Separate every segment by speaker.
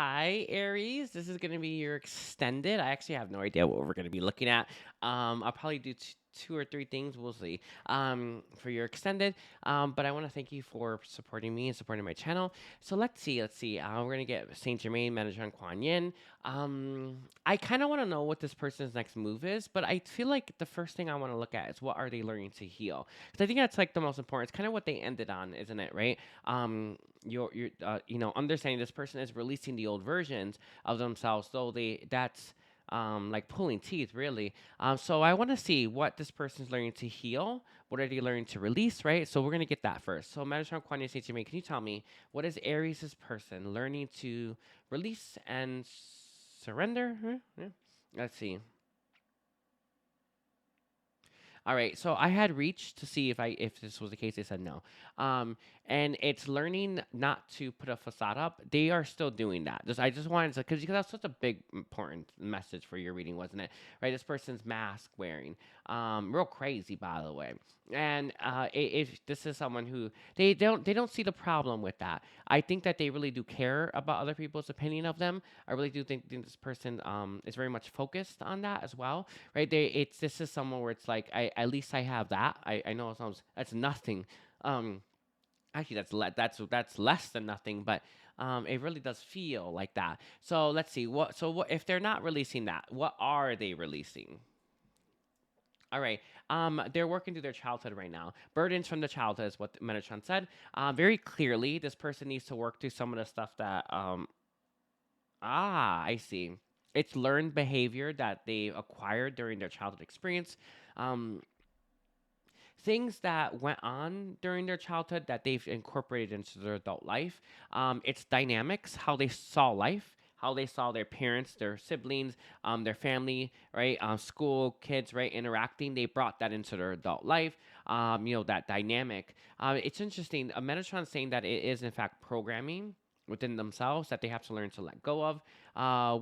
Speaker 1: Hi, Aries. This is going to be your extended. I actually have no idea what we're going to be looking at. I'll probably do two or three things. We'll see. For your extended. But I want to thank you for supporting me and supporting my channel. So let's see. We're going to get Saint Germain, Manager Kuan Yin. I kind of want to know what this person's next move is, but I feel like the first thing I want to look at is what are they learning to heal? Because I think that's like the most important. It's kind of what they ended on, isn't it? Right? Understanding this person is releasing the old versions of themselves, so that's like pulling teeth, really. So I want to see what this person's learning to heal. What are they learning to release, right? So we're gonna get that first. So Metatron Kwanya Saint Germain, can you tell me what is Aries' person learning to release and surrender? Huh? Yeah. Let's see. All right, so I had reached to see if this was the case. They said no, and it's learning not to put a facade up. They are still doing that. I just wanted to because that's such a big important message for your reading, wasn't it? Right, this person's mask wearing, real crazy, by the way. And if this is someone who they don't see the problem with that. I think that they really do care about other people's opinion of them. I really do think this person is very much focused on that as well, right? This is someone where it's like I at least I have that. I know it sounds that's nothing. Um, Actually that's less than nothing, but it really does feel like that. So let's see what if they're not releasing that? What are they releasing? All right. They're working through their childhood right now. Burdens from the childhood is what Metatron said. Very clearly, this person needs to work through some of the stuff that I see. It's learned behavior that they acquired during their childhood experience. Um, Things that went on during their childhood that they've incorporated into their adult life. It's dynamics, how they saw life, how they saw their parents, their siblings, their family, right? School, kids, right? Interacting. They brought that into their adult life. That dynamic. It's interesting. Metatron's saying that it is, in fact, programming within themselves that they have to learn to let go of.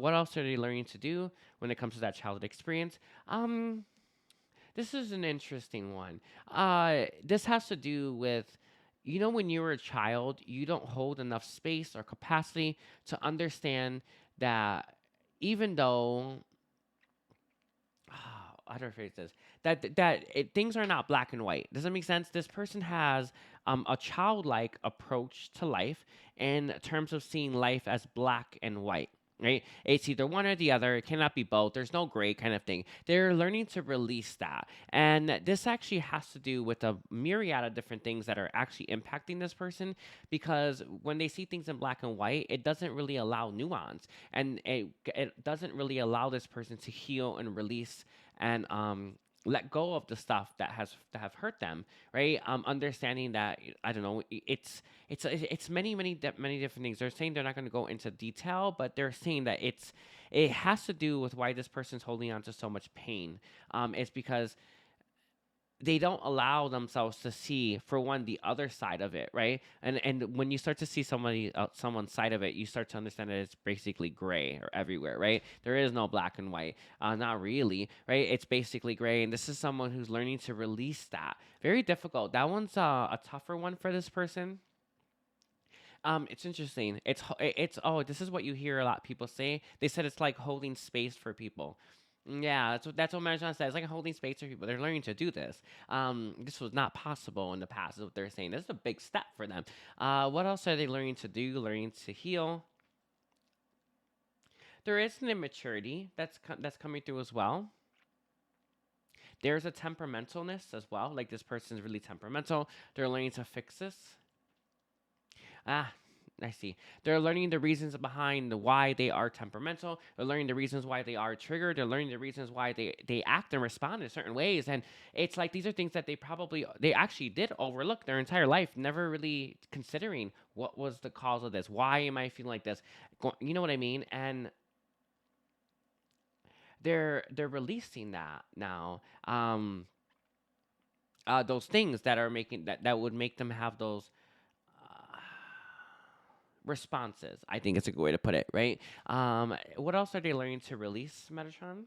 Speaker 1: What else are they learning to do when it comes to that childhood experience? This is an interesting one. This has to do with, when you were a child, you don't hold enough space or capacity to understand that even though, how do I phrase this? Things are not black and white. Does that make sense? This person has a childlike approach to life in terms of seeing life as black and white. Right? It's either one or the other. It cannot be both. There's no gray kind of thing. They're learning to release that. And this actually has to do with a myriad of different things that are actually impacting this person because when they see things in black and white, it doesn't really allow nuance. And it doesn't really allow this person to heal and release and let go of the stuff that have hurt them, right? Understanding that I don't know, it's many different things. They're saying they're not going to go into detail, but they're saying that it has to do with why this person's holding on to so much pain. It's because they don't allow themselves to see, for one, the other side of it, right? And when you start to see someone's side of it, you start to understand that it's basically gray or everywhere, right? There is no black and white, not really, right? It's basically gray, and this is someone who's learning to release that. Very difficult. That one's a tougher one for this person. It's interesting. It's oh, this is what you hear a lot of people say. They said it's like holding space for people. Yeah, that's what Marjan says. It's like holding space for people. They're learning to do this. This was not possible in the past. Is what they're saying. This is a big step for them. What else are they learning to do? Learning to heal. There is an immaturity that's coming through as well. There's a temperamentalness as well. Like this person's really temperamental. They're learning to fix this. Ah, I see. They're learning the reasons behind why they are temperamental. They're learning the reasons why they are triggered. They're learning the reasons why they act and respond in certain ways. And it's like these are things that they actually did overlook their entire life, never really considering what was the cause of this. Why am I feeling like this? You know what I mean? And they're releasing that now. Those things that are making that would make them have those responses. I think it's a good way to put it, right? What else are they learning to release, Metatron?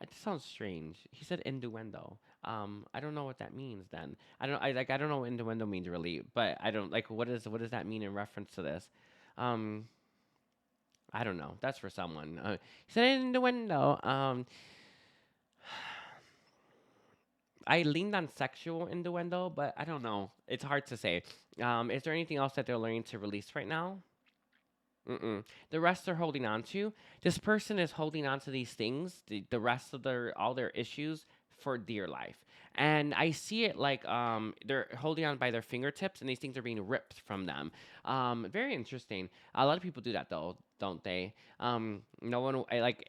Speaker 1: It sounds strange. He said innuendo. I don't know what that means then. I don't know what innuendo means really, but I don't like what does that mean in reference to this? Um, I don't know. That's for someone. He said innuendo. I leaned on sexual innuendo, but I don't know. It's hard to say. Is there anything else that they're learning to release right now? Mm-mm. The rest are holding on to. This person is holding on to these things, the rest of their all their issues for dear life. And I see it like they're holding on by their fingertips and these things are being ripped from them. Very interesting. A lot of people do that though, don't they? No one like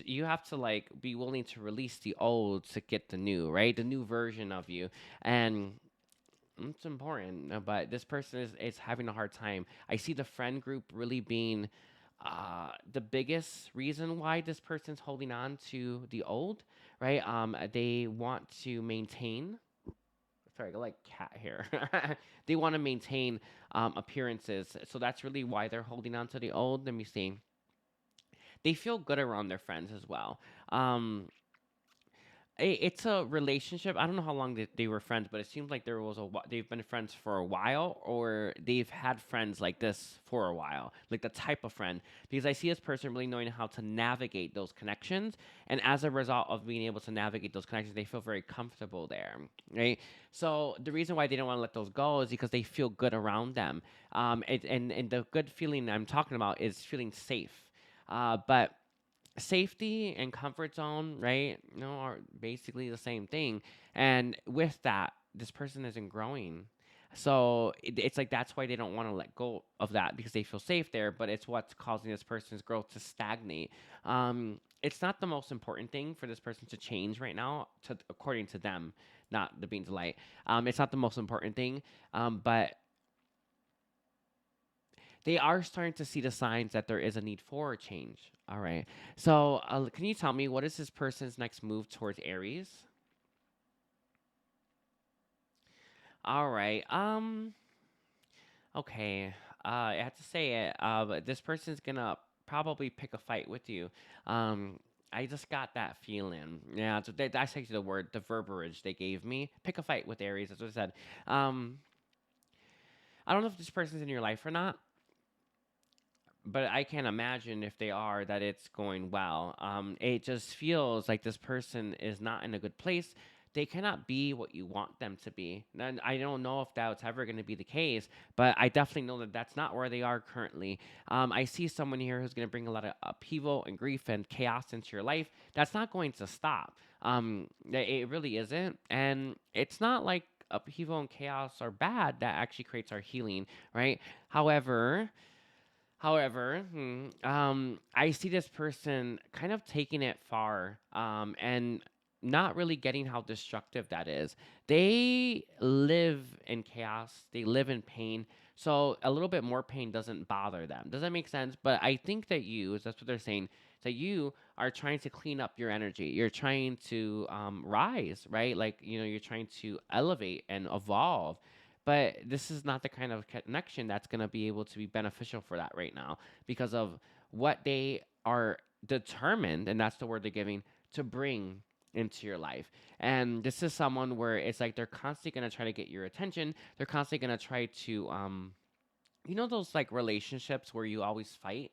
Speaker 1: you have to like be willing to release the old to get the new, right? The new version of you. And it's important, but this person is having a hard time. I see the friend group really being the biggest reason why this person's holding on to the old, right? They want to maintain. Sorry, I got like cat hair. They want to maintain appearances, so that's really why they're holding on to the old. Let me see. They feel good around their friends as well. Um, it's a relationship. I don't know how long they were friends, but it seems like they've been friends for a while, or they've had friends like this for a while, like the type of friend. Because I see this person really knowing how to navigate those connections, and as a result of being able to navigate those connections, they feel very comfortable there, right? So the reason why they don't want to let those go is because they feel good around them. And the good feeling I'm talking about is feeling safe. But safety and comfort zone, right? Are basically the same thing. And with that, this person isn't growing. So it's like that's why they don't want to let go of that because they feel safe there, but it's what's causing this person's growth to stagnate. It's not the most important thing for this person to change right now, according to them, not the beings of light. It's not the most important thing, but they are starting to see the signs that there is a need for a change. All right. So, can you tell me what is this person's next move towards Aries? All right. Okay. I have to say it. But this person's gonna probably pick a fight with you. Um. I just got that feeling. Yeah, so that's actually the word, the verbiage they gave me. Pick a fight with Aries. That's what I said. Um, I don't know if this person's in your life or not, but I can't imagine if they are that it's going well. It just feels like this person is not in a good place. They cannot be what you want them to be. And I don't know if that's ever going to be the case, but I definitely know that that's not where they are currently. I see someone here who's going to bring a lot of upheaval and grief and chaos into your life. That's not going to stop. It really isn't. And it's not like upheaval and chaos are bad. That actually creates our healing, right? However, I see this person kind of taking it far, and not really getting how destructive that is. They live in chaos, they live in pain, so a little bit more pain doesn't bother them. Does that make sense? But I think that that's what they're saying, that you are trying to clean up your energy. You're trying to rise, right? Like, you're trying to elevate and evolve, but this is not the kind of connection that's going to be able to be beneficial for that right now because of what they are determined, and that's the word they're giving, to bring into your life. And this is someone where it's like they're constantly going to try to get your attention. They're constantly going to try to, those like relationships where you always fight.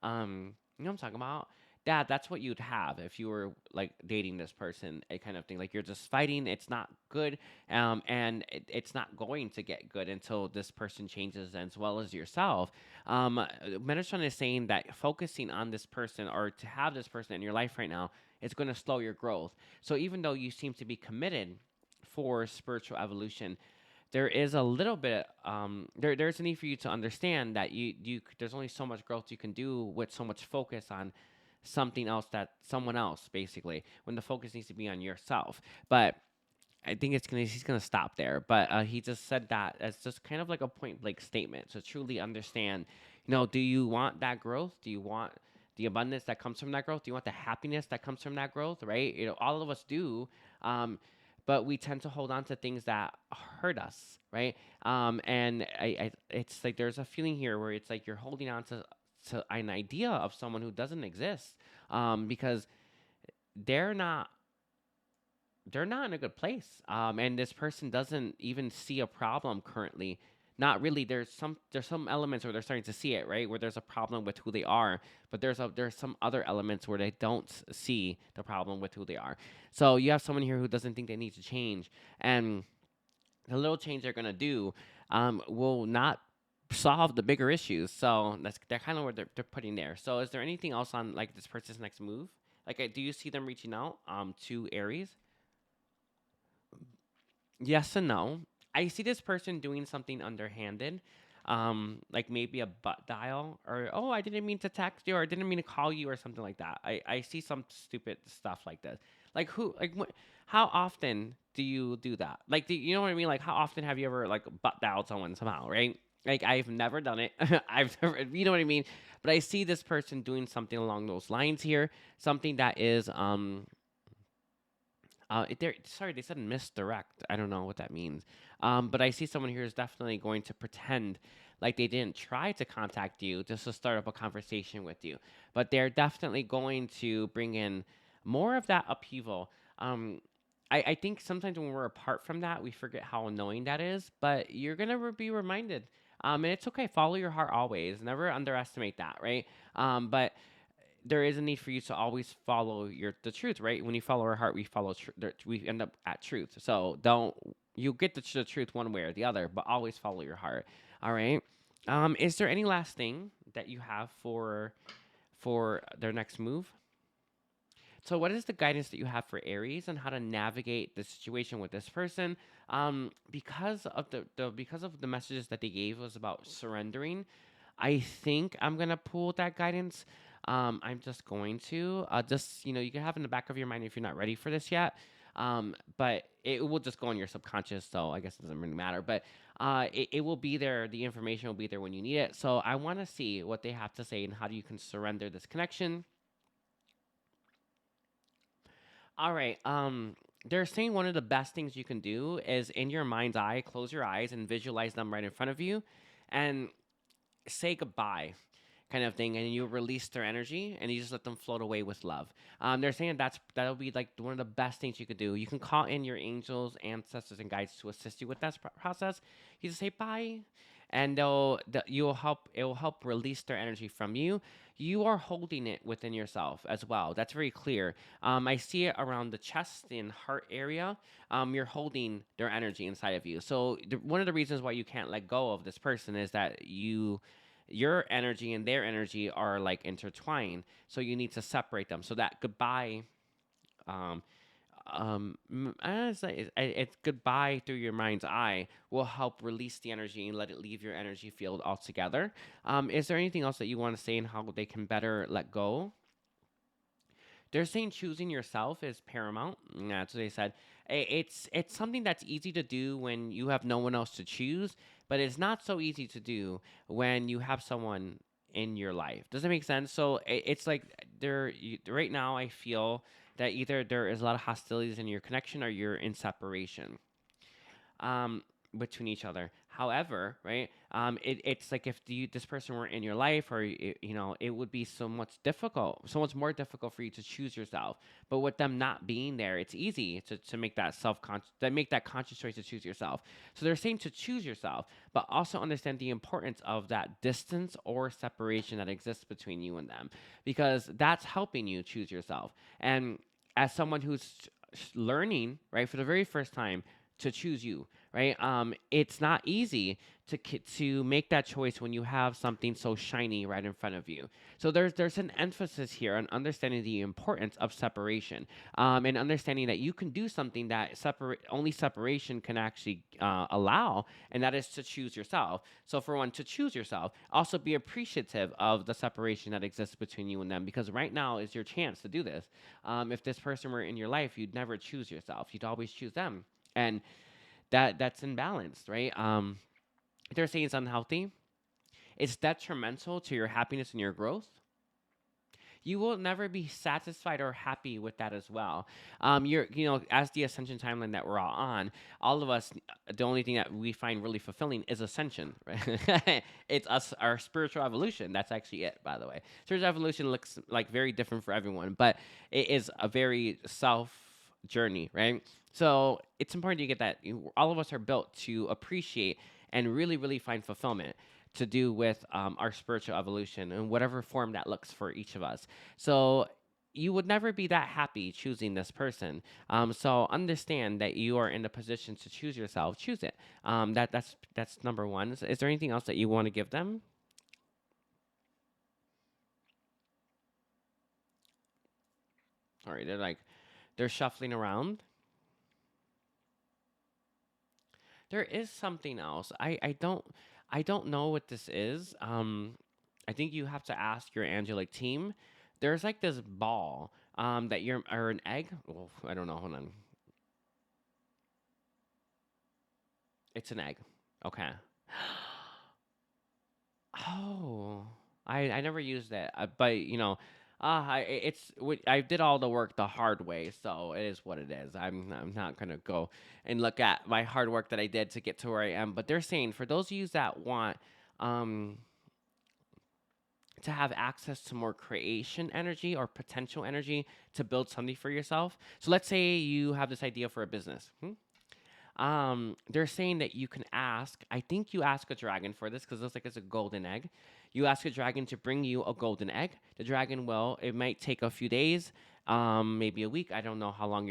Speaker 1: You know what I'm talking about? That's what you'd have if you were like dating this person, a kind of thing. Like you're just fighting, it's not good, and it's not going to get good until this person changes as well as yourself. Metatron is saying that focusing on this person or to have this person in your life right now is going to slow your growth. So even though you seem to be committed for spiritual evolution, there is a little bit there's a need for you to understand that there's only so much growth you can do with so much focus on something else, that someone else, basically, when the focus needs to be on yourself. But I think he's gonna stop there. But he just said that as just kind of like a point blank statement to truly understand, do you want that growth? Do you want the abundance that comes from that growth? Do you want the happiness that comes from that growth? Right? All of us do. But we tend to hold on to things that hurt us, right? And it's like there's a feeling here where it's like you're holding on to an idea of someone who doesn't exist, because they're not they're not in a good place. And this person doesn't even see a problem currently. Not really. There's some elements where they're starting to see it, right? Where there's a problem with who they are, but there's some other elements where they don't see the problem with who they are. So you have someone here who doesn't think they need to change, and the little change they're gonna do will not solve the bigger issues. So they're kind of where they're putting there. So is there anything else on like this person's next move? Like, do you see them reaching out to Aries? Yes and no. I see this person doing something underhanded, like maybe a butt dial, or oh, I didn't mean to text you, or I didn't mean to call you, or something like that. I see some stupid stuff like this. Like who, like what? How often do you do that? Like, you know what I mean? Like, how often have you ever like butt dialed someone somehow, right? Like, I've never done it. I've never, you know what I mean? But I see this person doing something along those lines here, something that is sorry, they said misdirect. I don't know what that means. But I see someone here is definitely going to pretend like they didn't try to contact you just to start up a conversation with you. But they're definitely going to bring in more of that upheaval. I think sometimes when we're apart from that, we forget how annoying that is. But you're going to be reminded. And it's okay. Follow your heart always. Never underestimate that, right? But there is a need for you to always follow the truth, right? When you follow our heart, we follow we end up at truth. So don't you get the truth one way or the other, but always follow your heart. All right. Is there any last thing that you have for their next move? So, what is the guidance that you have for Aries on how to navigate the situation with this person? Because of the messages that they gave was about surrendering. I think I'm gonna pull that guidance. I'm just going to just you can have in the back of your mind if you're not ready for this yet. But it will just go in your subconscious, so I guess it doesn't really matter. But it will be there. The information will be there when you need it. So I want to see what they have to say and how you can surrender this connection. All right. They're saying one of the best things you can do is in your mind's eye, close your eyes and visualize them right in front of you, and say goodbye, kind of thing, and you release their energy and you just let them float away with love. They're saying that'll be like one of the best things you could do. You can call in your angels, ancestors, and guides to assist you with that process. You just say bye, and you'll help. It will help release their energy from you. You are holding it within yourself as well. That's very clear. I see it around the chest and heart area. You're holding their energy inside of you. So one of the reasons why you can't let go of this person is that your energy and their energy are like intertwined. So you need to separate them. So that goodbye, um, it's goodbye through your mind's eye will help release the energy and let it leave your energy field altogether. Is there anything else that you want to say and how they can better let go? They're saying choosing yourself is paramount. That's what they said. It's something that's easy to do when you have no one else to choose, but it's not so easy to do when you have someone in your life. Does that make sense? So it's like right now. I feel that either there is a lot of hostilities in your connection or you're in separation um, between each other. However, right, it's like if this person were in your life, or it would be so much more difficult for you to choose yourself. But with them not being there, it's easy to make that make that conscious choice to choose yourself. So they're saying to choose yourself, but also understand the importance of that distance or separation that exists between you and them, because that's helping you choose yourself. And as someone who's learning, right, for the very first time to choose you, right? It's not easy to make that choice when you have something so shiny right in front of you. So there's an emphasis here on understanding the importance of separation, and understanding that you can do something that only separation can actually allow, and that is to choose yourself. So for one, to choose yourself, also be appreciative of the separation that exists between you and them, because right now is your chance to do this. If this person were in your life, you'd never choose yourself; you'd always choose them, and that's imbalanced, right? They're saying it's unhealthy. It's detrimental to your happiness and your growth. You will never be satisfied or happy with that as well. As the ascension timeline that we're all on, all of us, the only thing that we find really fulfilling is ascension, right? It's us, our spiritual evolution. That's actually it, by the way. Spiritual evolution looks like very different for everyone, but it is a very self journey, right? So it's important you get that. All of us are built to appreciate and really, really find fulfillment to do with our spiritual evolution in whatever form that looks for each of us. So you would never be that happy choosing this person. So understand that you are in the position to choose yourself. Choose it. That's number one. Is there anything else that you want to give them? All right, they're shuffling around. There is something else. I don't know what this is. I think you have to ask your angelic team. There's like this ball that you're or an egg. Well, I don't know. Hold on. It's an egg. Okay. Oh, I never used it, but I did all the work the hard way, so it is what it is. I'm not gonna go and look at my hard work that I did to get to where I am. But they're saying for those of you that want um to have access to more creation energy or potential energy to build something for yourself. So let's say you have this idea for a business. They're saying that you can ask. I think you ask a dragon for this because it looks like it's a golden egg. You ask a dragon to bring you a golden egg. The dragon will. It might take a few days, maybe a week. I don't know how long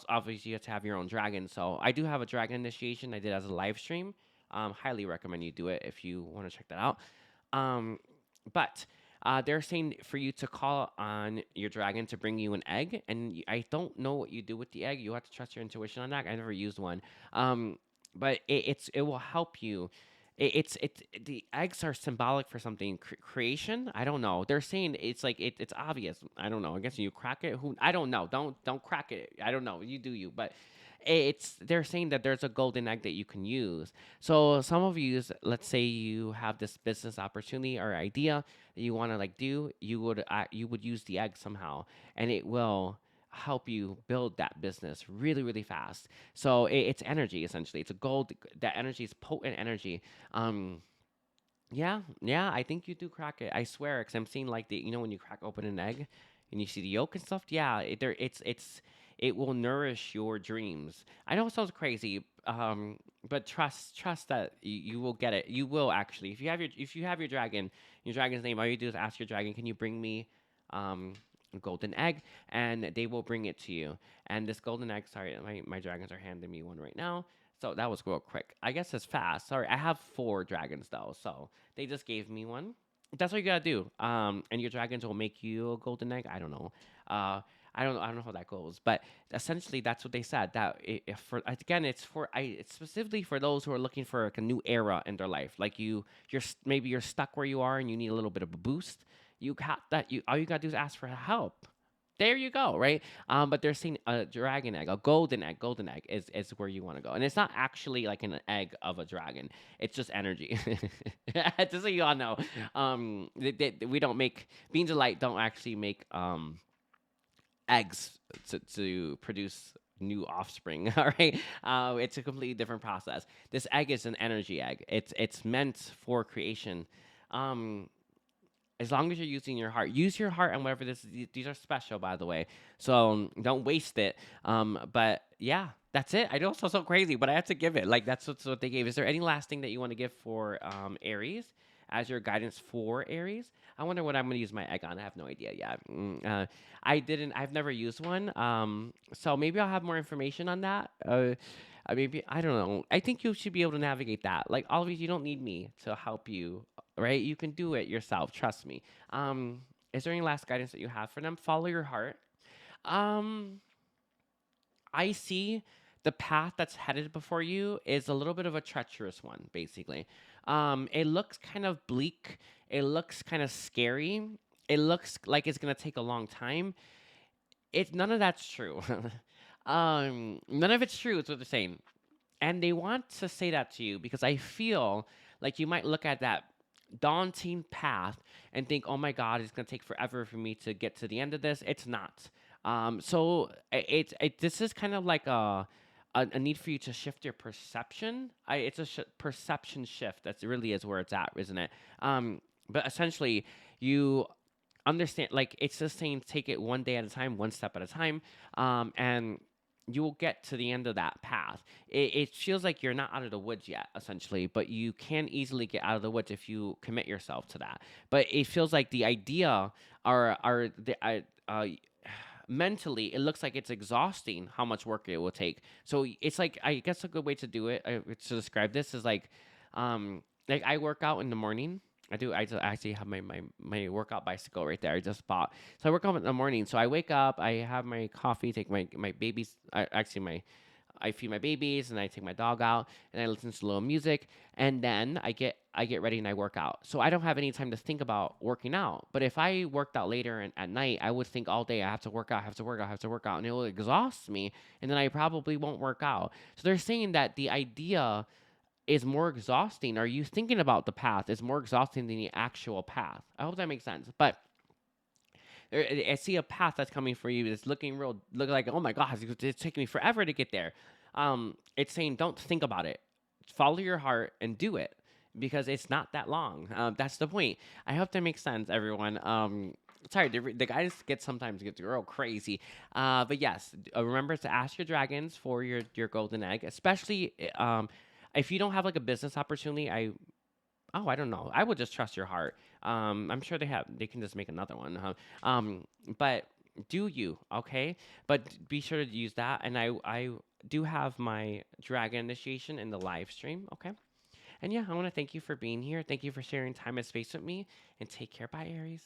Speaker 1: obviously you have to have your own dragon. So I do have a dragon initiation. I did as a live stream. Highly recommend you do it if you want to check that out. Um, but they're saying for you to call on your dragon to bring you an egg, and I don't know what you do with the egg. You have to trust your intuition on that. I never used one, but it will help you. The eggs are symbolic for something creation. I don't know. They're saying it's like it's obvious. I don't know. I guess you crack it. Who I don't know. Don't crack it. I don't know. You do you. But it's they're saying that there's a golden egg that you can use. So some of you, let's say you have this business opportunity or idea that you want to like do, you would use the egg somehow, and it will help you build that business really really fast. So it's energy essentially. It's a gold. That energy is potent energy. Um, yeah, yeah, I think you do crack it. I swear, because I'm seeing like when you crack open an egg and you see the yolk and stuff. Yeah, it will nourish your dreams. I know it sounds crazy, but trust that you will get it. You will actually. If you have your dragon's name, all you do is ask your dragon, "Can you bring me a golden egg?" And they will bring it to you. And this golden egg, sorry, my dragons are handing me one right now. So that was real quick. I guess it's fast. Sorry, I have four dragons though, so they just gave me one. That's what you gotta do. And your dragons will make you a golden egg. I don't know. I don't know how that goes, but essentially that's what they said. That if for again, it's specifically for those who are looking for like a new era in their life. Like maybe you're stuck where you are and you need a little bit of a boost. You got that. You all you gotta do is ask for help. There you go, right? But they're saying a dragon egg, a golden egg is where you want to go, and it's not actually like an egg of a dragon. It's just energy. Just so you all know, we don't make beings of light. Don't actually make eggs to produce new offspring. All right, it's a completely different process. This egg is an energy egg. It's meant for creation. Um, as long as you're using your heart, use your heart and whatever this is. These are special, by the way. So don't waste it. But yeah, that's it. I know it sounds so crazy, but I have to give it. Like that's what they gave. Is there any last thing that you want to give for Aries as your guidance for Aries? I wonder what I'm going to use my egg on. I have no idea yet. I didn't. I've never used one. So maybe I'll have more information on that. Maybe I don't know. I think you should be able to navigate that. Like always, you don't need me to help you, right? You can do it yourself. Trust me. Is there any last guidance that you have for them? Follow your heart. Um, I see the path that's headed before you is a little bit of a treacherous one, basically. It looks kind of bleak. It looks kind of scary. It looks like it's gonna take a long time. It's none of that's true. None of it's true. Is what they're saying, and they want to say that to you because I feel like you might look at that daunting path and think, "Oh my God, it's gonna take forever for me to get to the end of this." It's not. So this is kind of like a need for you to shift your perception. It's a perception shift. That really is where it's at, isn't it? But essentially, you understand like it's just saying take it one day at a time, one step at a time, and you will get to the end of that path. It feels like you're not out of the woods yet, essentially, but you can easily get out of the woods if you commit yourself to that. But it feels like the idea are the mentally, it looks like it's exhausting how much work it will take. So it's like, I guess a good way to do it, to describe this is like I work out in the morning. I actually have my workout bicycle right there. I just bought. So I work out in the morning. So I wake up, I have my coffee, take my babies. I feed my babies, and I take my dog out, and I listen to a little music, and then I get ready and I work out. So I don't have any time to think about working out. But if I worked out later and at night, I would think all day I have to work out, have to work out, have to work out, and it will exhaust me, and then I probably won't work out. So they're saying that the idea is more exhausting, or you thinking about the path is more exhausting than the actual path. I hope that makes sense. But I see a path that's coming for you. It's look like, oh my gosh, it's taking me forever to get there. It's saying, don't think about it. Follow your heart and do it, because it's not that long. That's the point. I hope that makes sense, everyone. Sorry, the guys sometimes get real crazy. But yes, remember to ask your dragons for your golden egg, especially if you don't have like a business opportunity. I don't know. I would just trust your heart. I'm sure they can just make another one. But do you, okay? But be sure to use that. And I do have my dragon initiation in the live stream, okay? And yeah, I want to thank you for being here. Thank you for sharing time and space with me. And take care. Bye, Aries.